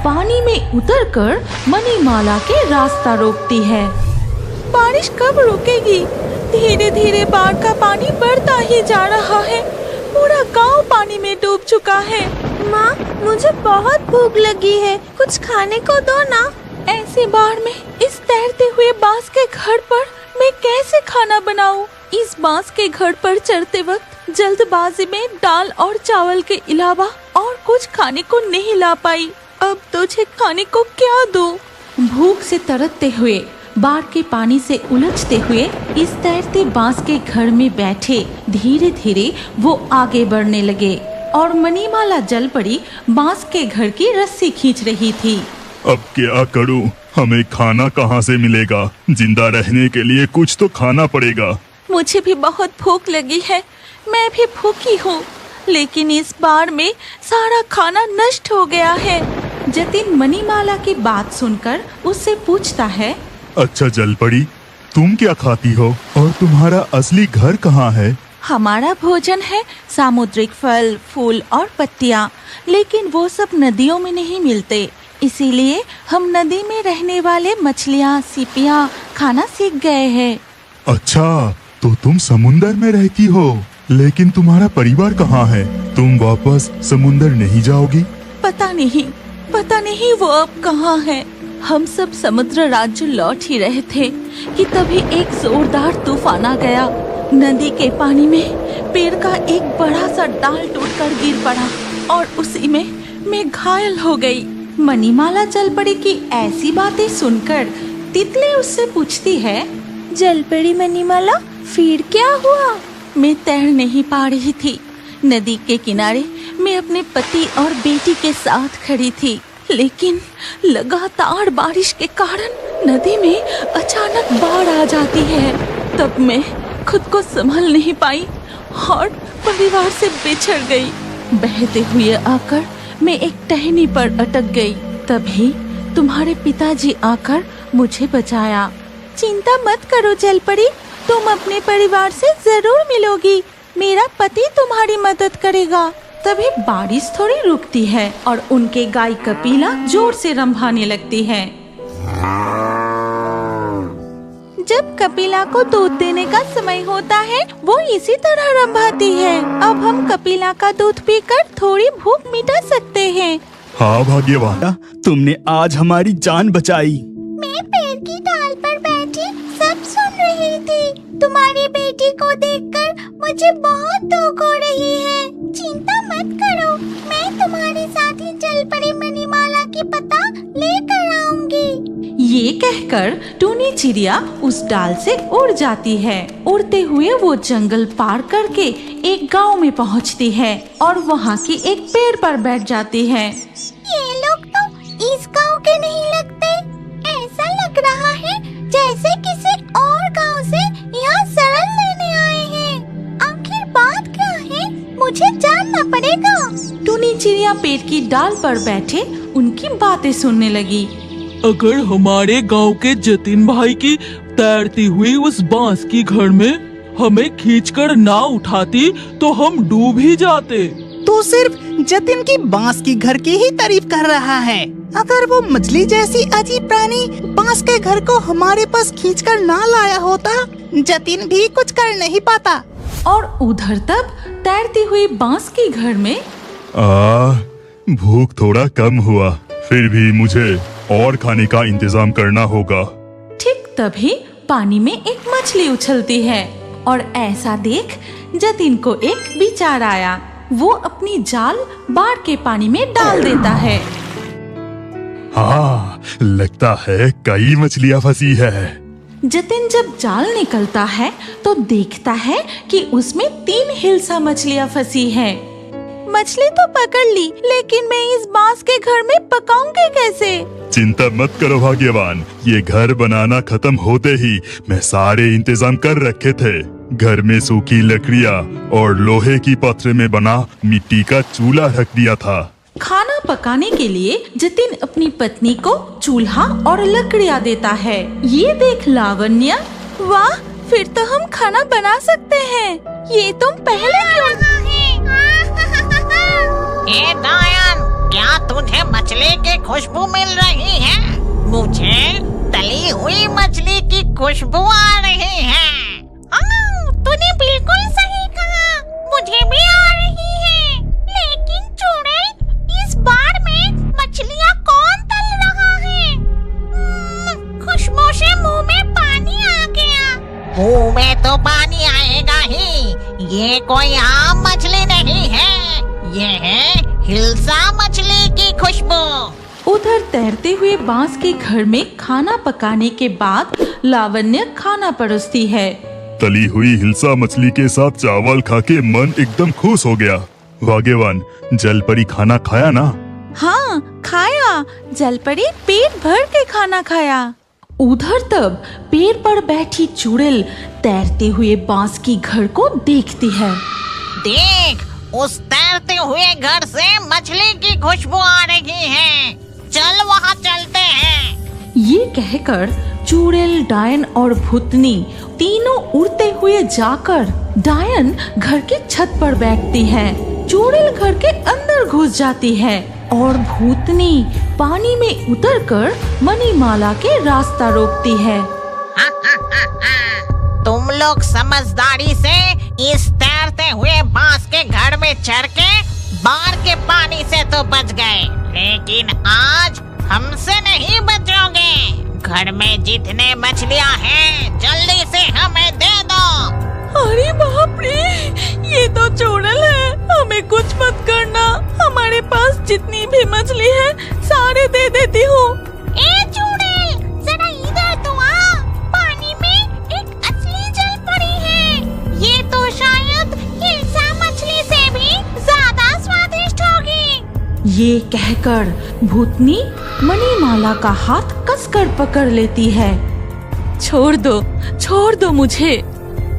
पानी में उतरकर मणिमाला के रास्ता रोकती है। बारिश कब रुकेगी? धीरे धीरे बाढ़ का पानी बढ़ता ही जा रहा है। पूरा गांव पानी में डूब चुका है। माँ, मुझे बहुत भूख लगी है, कुछ खाने को दो ना। ऐसी बाढ़ में इस तैरते हुए बांस के घर पर मैं कैसे खाना बनाऊं? इस बांस के घर पर चढ़ते वक्त जल्दबाजी में दाल और चावल के अलावा और कुछ खाने को नहीं ला पाई। अब तुझे खाने को क्या दूं? भूख से तरसते हुए, बाढ़ के पानी से उलझते हुए इस तैरते बांस के घर में बैठे धीरे धीरे वो आगे बढ़ने लगे और मणिमाला जल पड़ी बांस के घर की रस्सी खींच रही थी। अब क्या करूं? हमें खाना कहां से मिलेगा? जिंदा रहने के लिए कुछ तो खाना पड़ेगा। मुझे भी बहुत भूख लगी है, मैं भी भूखी हूँ, लेकिन इस बाढ़ में सारा खाना नष्ट हो गया है। जतिन मणिमाला की बात सुनकर उससे पूछता है, अच्छा जलपरी, तुम क्या खाती हो और तुम्हारा असली घर कहाँ है? हमारा भोजन है सामुद्रिक फल, फूल और पत्तियाँ, लेकिन वो सब नदियों में नहीं मिलते, इसीलिए हम नदी में रहने वाले मछलियाँ, सीपियाँ खाना सीख गए हैं। अच्छा, तो तुम समुंदर में रहती हो, लेकिन तुम्हारा परिवार कहाँ है? तुम वापस समुंदर नहीं जाओगी? पता नहीं वो अब कहाँ है। हम सब समुद्र राज्य लौट ही रहे थे कि तभी एक जोरदार तूफान आ गया। नदी के पानी में पेड़ का एक बड़ा सा डाल टूटकर गिर पड़ा और उसी में मैं घायल हो गई। मणिमाला जलपरी की ऐसी बातें सुनकर तितली उससे पूछती है, जलपरी मणिमाला, फिर क्या हुआ? मैं तैर नहीं पा रही थी। नदी के किनारे मैं अपने पति और बेटी के साथ खड़ी थी, लेकिन लगातार बारिश के कारण नदी में अचानक बाढ़ आ जाती है। तब मैं खुद को संभाल नहीं पाई और परिवार से बिछड़ गई। बहते हुए आकर मैं एक टहनी पर अटक गई। तभी तुम्हारे पिताजी आकर मुझे बचाया। चिंता मत करो जलपरी, तुम अपने परिवार से जरूर मिलोगी। मेरा पति तुम्हारी मदद करेगा। तभी बारिश थोड़ी रुकती है और उनके गाय कपिला जोर से रंभाने लगती है। जब कपिला को दूध देने का समय होता है, वो इसी तरह रंभाती है। अब हम कपिला का दूध पीकर थोड़ी भूख मिटा सकते हैं। हाँ भाग्यवान, तुमने आज हमारी जान बचाई। मैं पेड़ की डाल पर बैठी सब सुन रही थी। तुम्हारी बेटी को देखकर मुझे बहुत दुख हो रही है। चिंता मत करो, मैं तुम्हारे साथ ही जलपरी मणिमाला की पता लेकर आऊंगी। ये कहकर टूनी चिड़िया उस डाल से उड़ जाती है। उड़ते हुए वो जंगल पार करके एक गांव में पहुंचती है और वहाँ की एक पेड़ पर बैठ जाती है। ये लोग तो इस गांव के नहीं लगते। ऐसा लग रहा है जैसे किसी और गांव से यहाँ शरण लेने आए हैं। आखिर बात क्या है, मुझे जानना पड़ेगा। टूनी चिड़िया पेड़ की डाल पर बैठे उनकी बातें सुनने लगी। अगर हमारे गांव के जतिन भाई की तैरती हुई उस बांस की घर में हमें खींचकर ना उठाती तो हम डूब ही जाते। तो सिर्फ जतिन की बांस की घर की ही तारीफ कर रहा है। अगर वो मछली जैसी अजीब प्राणी बांस के घर को हमारे पास खींचकर ना लाया होता, जतिन भी कुछ कर नहीं पाता। और उधर तब तैरती हुई बांस के घर में भूख थोड़ा कम हुआ, फिर भी मुझे और खाने का इंतजाम करना होगा। ठीक तभी पानी में एक मछली उछलती है और ऐसा देख जतिन को एक विचार आया। वो अपनी जाल बाढ़ के पानी में डाल देता है। हाँ, लगता है कई मछलियाँ फंसी है। जतिन जब जाल निकलता है तो देखता है कि उसमें 3 हिल्सा मछलियाँ फंसी है। मछली तो पकड़ ली, लेकिन मैं इस बांस के घर में पकाऊंगी कैसे? चिंता मत करो भाग्यवान, ये घर बनाना खत्म होते ही मैं सारे इंतजाम कर रखे थे। घर में सूखी लकड़ियाँ और लोहे की पत्थर में बना मिट्टी का चूल्हा रख दिया था। खाना पकाने के लिए जतिन अपनी पत्नी को चूल्हा और लकड़ियाँ देता है। ये देख लावण्या, वाह, फिर तो हम खाना बना सकते हैं। ये तुम पहले क्यों? ए डायन, क्या तुझे मछली की खुशबू मिल रही है? मुझे तली हुई मछली की खुशबू आ रही है। तूने बिल्कुल सही कहा, मुझे भी आ रही है। लेकिन चुड़ैल, इस बार में मछलियाँ कौन तल रहा है? खुशबू से मुंह में पानी आ गया। मुंह में तो पानी आएगा ही। ये कोई आम मछली नहीं है, ये है हिल्सा मछली की खुशबू। उधर तैरते हुए बांस के घर में खाना पकाने के बाद लावण्य खाना परोसती है। तली हुई हिल्सा मछली के साथ चावल खा के मन एकदम खुश हो गया। भाग्यवान, जलपरी खाना खाया ना? हाँ खाया, जलपरी पेट भर के खाना खाया। उधर तब पेड़ पर बैठी चुड़ैल तैरते हुए बांस की घर को देखती है। देख, उस तैरते हुए घर से मछली की खुशबू आ रही है। चल वहाँ चलते हैं। ये कहकर चुड़ैल, डायन और भूतनी तीनों उड़ते हुए जाकर डायन घर की छत पर बैठती है। चुड़ैल घर के अंदर घुस जाती है और भूतनी पानी में उतरकर मणिमाला के रास्ता रोकती है। तुम लोग समझदारी से इस तैरते हुए बांस के घर में चढ़ के बाहर के पानी से तो बच गए, लेकिन आज हमसे नहीं बचोगे। घर में जितने मछलियाँ हैं जल्दी से हमें दे दो। अरे बाप रे, ये तो चुड़ैल है, हमें कुछ मत करना। हमारे पास जितनी भी मछली है सारे दे देती हूँ। ए चुड़ैल, जरा इधर तो आ। पानी में एक असली जलपरी है। ये तो शायद हिल्सा मछली से भी ज्यादा स्वादिष्ट होगी। ये कहकर भूतनी मणिमाला का हाथ कसकर पकड़ लेती है। छोड़ दो मुझे।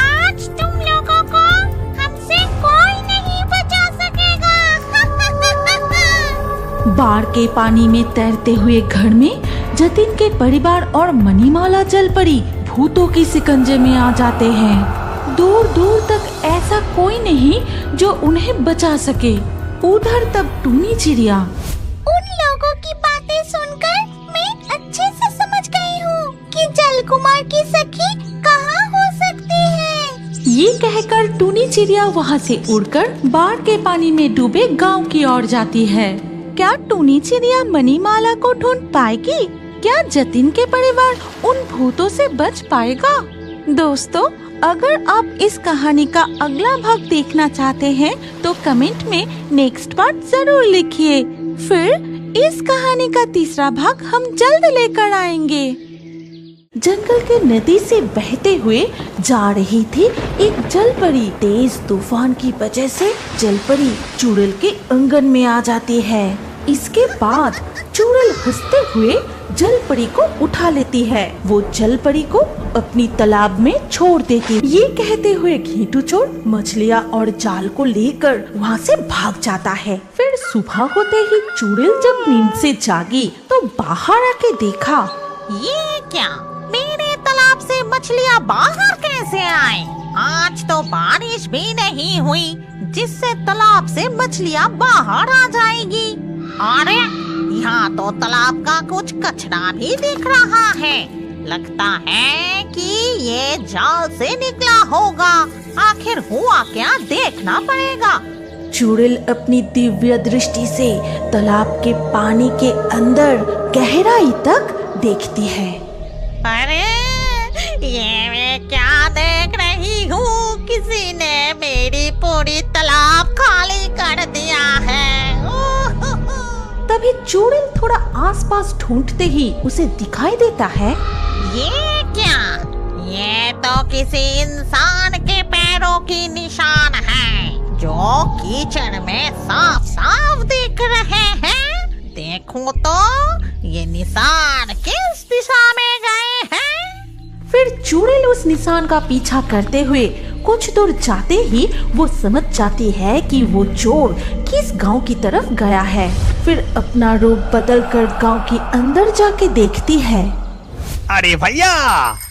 आज तुम लोगों को हमसे कोई नहीं बचा सकेगा। बाढ़ के पानी में तैरते हुए घर में जतिन के परिवार और मणिमाला जलपरी भूतों की शिकंजे में आ जाते हैं। दूर दूर तक ऐसा कोई नहीं जो उन्हें बचा सके। उधर तब टूनी चिड़िया, उन लोगों की बातें सुनकर मैं अच्छे से समझ गई हूँ कि जलकुमार की सखी कहाँ हो सकती है। ये कहकर टूनी चिड़िया वहाँ से उड़कर बाढ़ के पानी में डूबे गांव की ओर जाती है। क्या टूनी चिड़िया मणिमाला को ढूंढ पाएगी? क्या जतिन के परिवार उन भूतों से बच पाएगा? दोस्तों, अगर आप इस कहानी का अगला भाग देखना चाहते हैं तो कमेंट में नेक्स्ट पार्ट जरूर लिखिए। फिर इस कहानी का तीसरा भाग हम जल्द लेकर आएंगे। जंगल के नदी से बहते हुए जा रही थी एक जलपरी। तेज तूफान की वजह से जलपरी चुड़ैल के आंगन में आ जाती है। इसके बाद चुड़ैल हंसते हुए जलपरी को उठा लेती है। वो जलपरी को अपनी तालाब में छोड़ देती है। ये कहते हुए घींटू चोर मछलियाँ और जाल को लेकर वहाँ से भाग जाता है। फिर सुबह होते ही चुड़ैल जब नींद से जागी तो बाहर आके देखा, ये क्या, मेरे तालाब से मछलियाँ बाहर कैसे आए? आज तो बारिश भी नहीं हुई जिससे तालाब से मछलियाँ बाहर आ जाएगी। अरे यहाँ तो तालाब का कुछ कचरा भी दिख रहा है। लगता है कि ये जाल से निकला होगा। आखिर हुआ क्या, देखना पड़ेगा। चुड़ैल अपनी दिव्य दृष्टि से तालाब के पानी के अंदर गहराई तक देखती है। अरे ये मैं क्या देख रही हूँ, किसी ने मेरी पूरी तालाब खाली कर दिया है। तभी चुड़ैल थोड़ा आसपास ढूंढते ही उसे दिखाई देता है, ये क्या, ये तो किसी इंसान के पैरों की निशान है जो कीचड़ में साफ साफ दिख रहे हैं। देखूं तो ये निशान किस दिशा में गए हैं। फिर चुड़ैल उस निशान का पीछा करते हुए कुछ दूर जाते ही वो समझ जाती है कि वो चोर किस गांव की तरफ गया है। फिर अपना रूप बदल कर गांव के अंदर जाके देखती है। अरे भैया,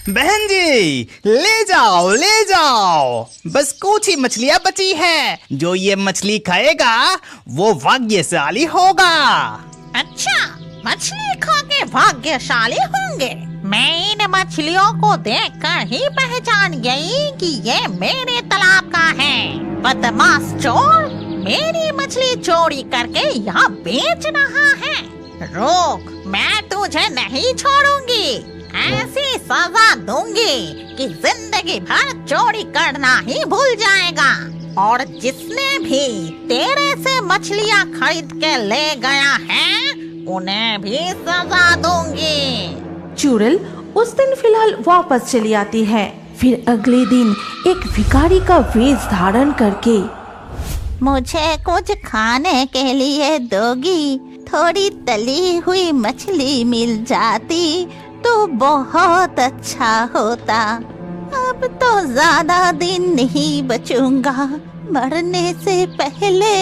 बहन जी, ले जाओ ले जाओ, बस कुछ ही मछलियाँ बची है। जो ये मछली खाएगा वो भाग्यशाली होगा। अच्छा, मछली खा के भाग्यशाली होंगे? मैं इन मछलियों को देखकर ही पहचान गई कि ये मेरे तालाब का है। बदमाश चोर मेरी मछली चोरी करके यहाँ बेच रहा है। रोक, मैं तुझे नहीं छोड़ूंगी। ऐसी सजा दूंगी कि जिंदगी भर चोरी करना ही भूल जाएगा। और जिसने भी तेरे से मछलियाँ खरीद के ले गया है उन्हें भी सजा दूंगी। चुड़ैल उस दिन फिलहाल वापस चली आती है। फिर अगले दिन एक भिखारी का वेश धारण करके, मुझे कुछ खाने के लिए दोगी? थोड़ी तली हुई मछली मिल जाती तो बहुत अच्छा होता। अब तो ज्यादा दिन नहीं बचूंगा। मरने से पहले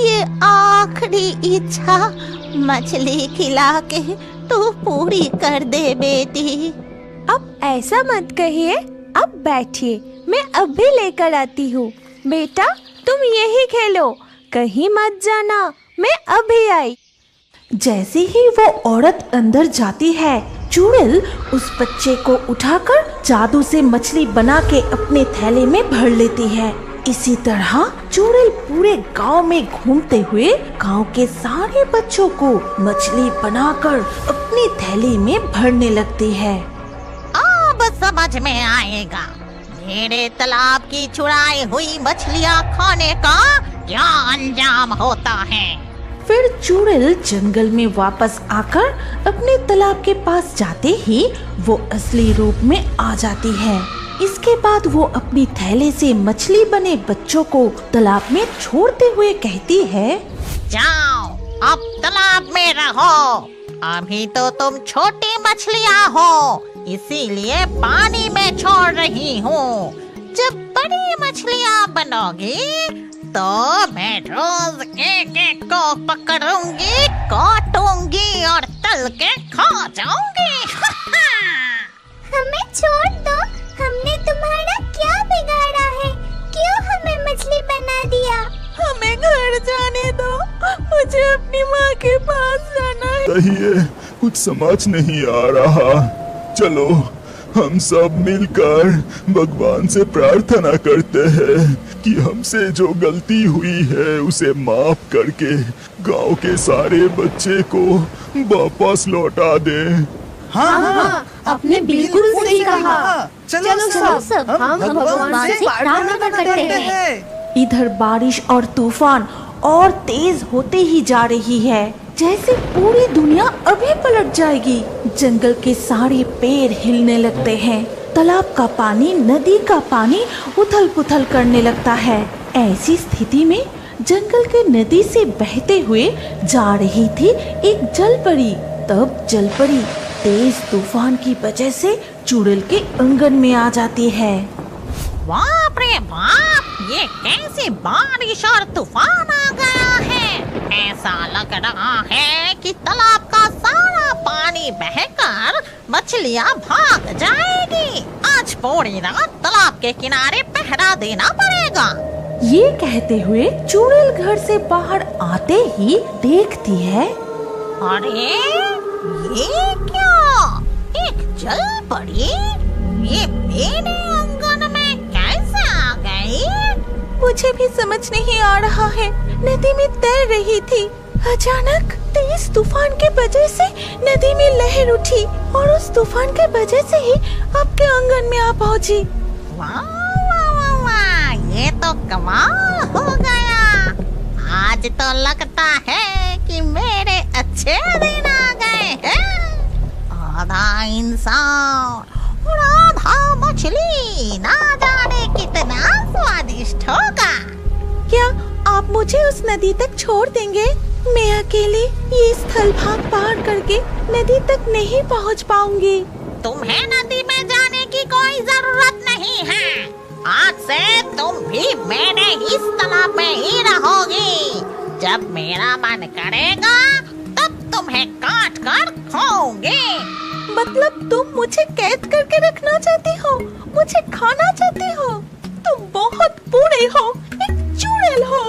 ये आखिरी इच्छा मछली खिला के तू पूरी कर दे बेटी। अब ऐसा मत कहिए, अब बैठिए, मैं अब भी लेकर आती हूँ। बेटा तुम यही खेलो, कहीं मत जाना, मैं अभी आई। जैसे ही वो औरत अंदर जाती है, चुड़ैल उस बच्चे को उठाकर जादू से मछली बना के अपने थैले में भर लेती है। इसी तरह चुड़ैल पूरे गांव में घूमते हुए गांव के सारे बच्चों को मछली बनाकर अपनी थैली में भरने लगती है। अब समझ में आएगा मेरे तालाब की चुराई हुई मछलियाँ खाने का क्या अंजाम होता है। फिर चुड़ैल जंगल में वापस आकर अपने तालाब के पास जाते ही वो असली रूप में आ जाती है। इसके बाद वो अपनी थैले से मछली बने बच्चों को तालाब में छोड़ते हुए कहती है, जाओ अब तालाब में रहो। अभी तो तुम छोटी मछलियाँ हो, इसीलिए पानी में छोड़ रही हूँ। जब बड़ी मछलियाँ बनोगी तो मैं रोज एक एक को पकड़ूंगी, काटूंगी और तल के खा जाऊंगी। हमें छोड़ दो, हमने तुम्हारा क्या बिगाड़ा है? क्यों हमें मछली बना दिया? हमें घर जाने दो, मुझे अपनी माँ के पास जाना है। सही है, कुछ समझ नहीं आ रहा। चलो हम सब मिलकर भगवान से प्रार्थना करते हैं कि हमसे जो गलती हुई है उसे माफ करके गांव के सारे बच्चे को वापस लौटा दें। हाँ, आपने बिल्कुल सही कहा। चलो सब हम भगवान से प्रार्थना करते हैं। इधर बारिश और तूफान और तेज होते ही जा रही है, जैसे पूरी दुनिया अभी पलट जाएगी। जंगल के सारे पेड़ हिलने लगते हैं, तालाब का पानी, नदी का पानी उथल पुथल करने लगता है। ऐसी स्थिति में जंगल के नदी से बहते हुए जा रही थी एक जलपरी। तब जलपरी तेज तूफान की वजह से चुड़ैल के आंगन में आ जाती है। बाप रे बाप, ये कैसी बारिश और तूफान आ गया है। ऐसा लग रहा है कि तालाब का सारा पानी बहकर मछलियाँ भाग जाएगी। आज पूरी रात तालाब के किनारे पहरा देना पड़ेगा। ये कहते हुए चुड़ैल घर से बाहर आते ही देखती है, अरे ये क्या, एक जलपरी ये मेरे आंगन में कैसे आ गई? मुझे भी समझ नहीं आ रहा है। नदी में तैर रही थी, अचानक तेज तूफान के वजह से नदी में लहर उठी और उस तूफान के वजह से ही आपके आंगन में आ पहुंची। वाह वाह वाह वाह, ये तो कमाल हो गया। आज तो लगता है कि मेरे अच्छे दिन आ गए हैं। आधा इंसान और आधा मछली, ना जाने कितना स्वादिष्ट होगा। क्या आप मुझे उस नदी तक छोड़ देंगे? मैं अकेले ये स्थल भाग पार करके नदी तक नहीं पहुंच पाऊंगी। तुम्हें नदी में जाने की कोई जरूरत नहीं है। आज से तुम भी मेरे इस तालाब में ही रहोगी। जब मेरा मन करेगा तब तुम्हें काट कर खाऊंगी। मतलब तुम मुझे कैद करके रखना चाहती हो, मुझे खाना चाहती हो? तुम बहुत बुरे हो, एक चुड़ैल हो।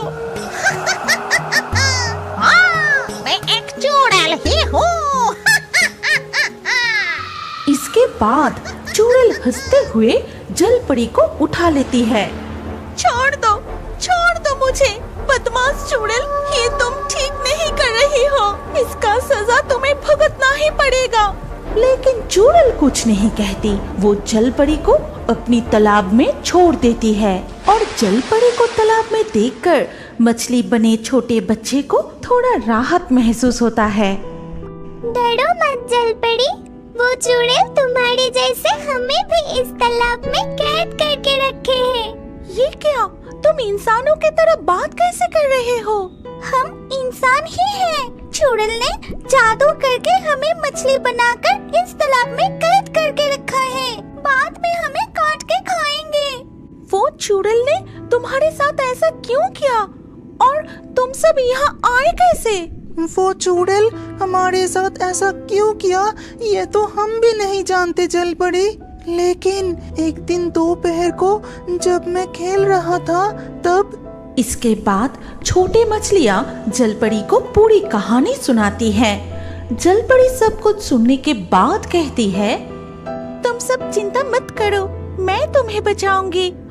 हाँ, मैं एक चुड़ैल ही हूँ। इसके बाद चुड़ैल हंसते हुए जलपरी को उठा लेती है। छोड़ दो मुझे, बदमाश चुड़ैल, ये तुम ठीक नहीं कर रही हो। इसका सजा तुम्हें भुगतना ही पड़ेगा। लेकिन चुड़ैल कुछ नहीं कहती। वो जलपरी को अपनी तालाब में छोड़ देती है और जलपरी को तालाब में देखकर मछली बने छोटे बच्चे को थोड़ा राहत महसूस होता है। डरो मत जलपरी, वो चुड़ैल तुम्हारे जैसे हमें भी इस तालाब में कैद करके रखे है। ये क्या, तुम इंसानों की तरह बात कैसे कर रहे हो? हम इंसान ही हैं। चुड़ैल ने जादू करके हमें मछली बनाकर इस तालाब में कैद करके रखा है। बाद में हमें काट के खाएंगे। वो चुड़ैल ने तुम्हारे साथ ऐसा क्यों किया और तुम सब यहाँ आए कैसे? वो चुड़ैल हमारे साथ ऐसा क्यों किया ये तो हम भी नहीं जानते जलपरी। लेकिन एक दिन दोपहर को जब मैं खेल रहा था तब। इसके बाद छोटे मछलियाँ जलपरी को पूरी कहानी सुनाती हैं। जलपरी सब कुछ सुनने के बाद कहती है, तुम सब चिंता मत करो, मैं तुम्हें बचाऊंगी